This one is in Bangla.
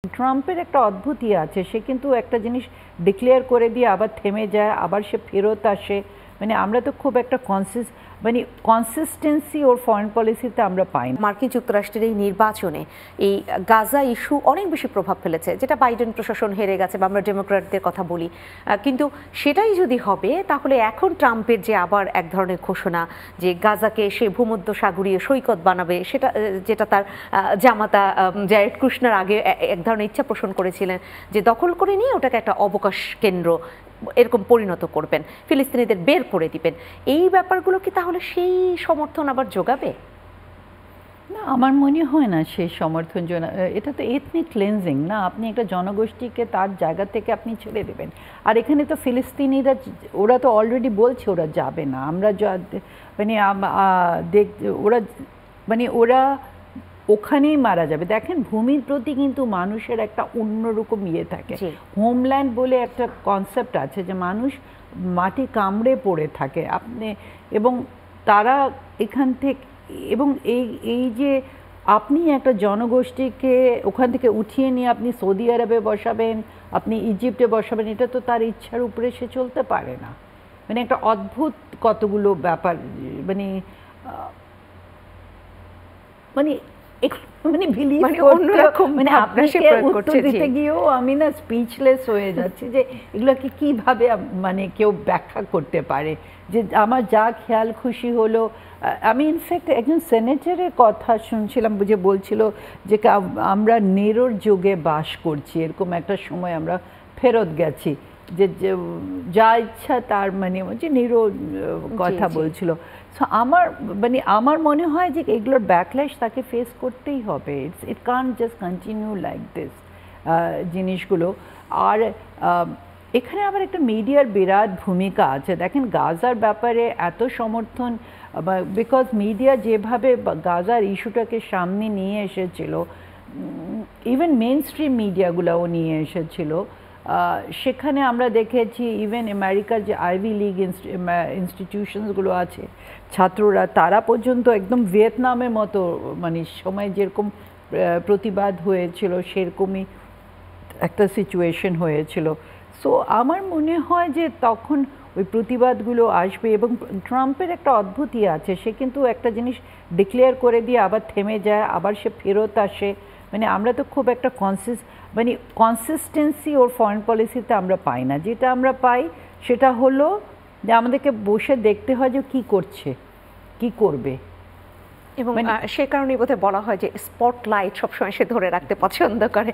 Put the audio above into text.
ট্রাম্পের একটা অদ্ভুতই আছে, সে কিন্তু একটা জিনিস ডিক্লেয়ার করে দিয়ে আবার থেমে যায়, আবার সে ফেরত আসে। মানে আমরা তো খুব একটা কনসিস্টেন্সি ওর ফরেন পলিসিতে আমরা পাই না। মার্কিন যুক্তরাষ্ট্রের এই নির্বাচনে এই গাজা ইস্যু অনেক বেশি প্রভাব ফেলেছে, যেটা বাইডেন প্রশাসন হেরে গেছে বা আমরা ডেমোক্র্যাটদের কথা বলি, কিন্তু সেটাই যদি হবে তাহলে এখন ট্রাম্পের যে আবার এক ধরনের ঘোষণা যে গাজাকে সে ভূমধ্যসাগরীয় সৈকত বানাবে, সেটা যেটা তার জামাতা জ্যারেড কুশনার আগে এক ধরনের ইচ্ছা পোষণ করেছিলেন যে দখল করে নিয়ে ওটাকে একটা অবকাশ কেন্দ্র এরকম পরিণত করবেন, ফিলিস্তিনিদের বের করে দিবেন, এই ব্যাপারগুলো কি তাহলে সেই সমর্থন আবার যোগাবে? না, আমার মনে হয় না সেই সমর্থন। এটা তো এথনিক ক্লেন্সিং না, আপনি একটা জনগোষ্ঠীকে তার জায়গা থেকে আপনি ছেড়ে দেবেন। আর এখানে তো ফিলিস্তিনিরা, ওরা তো অলরেডি বলছে ওরা যাবে না। আমরা মানে ওরা মানে ওরা ওখানেই মারা যাবে। দেখেন, ভূমির প্রতি কিন্তু মানুষের একটা অন্যরকম থাকে। হোমল্যান্ড বলে একটা কনসেপ্ট আছে যে মানুষ মাটি কামড়ে পড়ে থাকে এবং তারা এখান থেকে, এবং এই যে আপনি একটা জনগোষ্ঠীকে ওখান থেকে উঠিয়ে নিয়ে আপনি সৌদি আরবে বসাবেন, আপনি ইজিপ্টে বসাবেন, এটা তো তার ইচ্ছার উপরে সে চলতে পারে না। মানে একটা অদ্ভুত কতগুলো ব্যাপার, মানে মানে দিতে গিয়েও আমি না স্পিচলেস হয়ে যাচ্ছি যে এগুলোকে কিভাবে মানে কেউ ব্যাখ্যা করতে পারে। যে আমার যা খেয়াল খুশি হলো, আমি ইনফ্যাক্ট একজন সেনেটারের কথা শুনছিলাম যে বলছিল যে আমরা নেরোর যুগে বাস করছি, এরকম একটা সময় আমরা ফেরত গেছি, যে যা ইচ্ছা তার মানে যে নেরো কথা বলছিল। সো আমার মনে হয় যে এগুলোর ব্যাকল্যাশ তাকে ফেস করতেই হবে। It can't just continue like this জিনিসগুলো। আর এখানে আবার একটা মিডিয়ার বিরাট ভূমিকা আছে। দেখেন, গাজার ব্যাপারে এত সমর্থন, বিকজ মিডিয়া যেভাবে গাজার ইস্যুটাকে সামনে নিয়ে এসেছিল, ইভেন মেন স্ট্রিম মিডিয়াগুলোও নিয়ে এসেছিল, সেখানে আমরা দেখেছি ইভেন আমেরিকার যে আইভি লিগ ইনস্টিটিউশনসগুলো আছে, ছাত্ররা তারা পর্যন্ত একদম ভিয়েতনামের মতো মানে সময় যেরকম প্রতিবাদ হয়েছিল সেরকমই একটা সিচুয়েশন হয়েছিল। সো আমার মনে হয় যে তখন ওই প্রতিবাদগুলো আসবে। এবং ট্রাম্পের একটা অদ্ভুতই আছে, সে কিন্তু একটা জিনিস ডিক্লেয়ার করে দিয়ে আবার থেমে যায়, আবার সে ফেরত আসে। মানে আমরা তো খুব একটা কনসিস্টেন্সি ওর ফরেন পলিসিতে আমরা পাই না। যেটা আমরা পাই সেটা হলো যে আমাদেরকে বসে দেখতে হয় যে কী করছে, কী করবে। এবং সে কারণেই বোধহয় বলা হয় যে স্পটলাইট সবসময় সে ধরে রাখতে পছন্দ করে।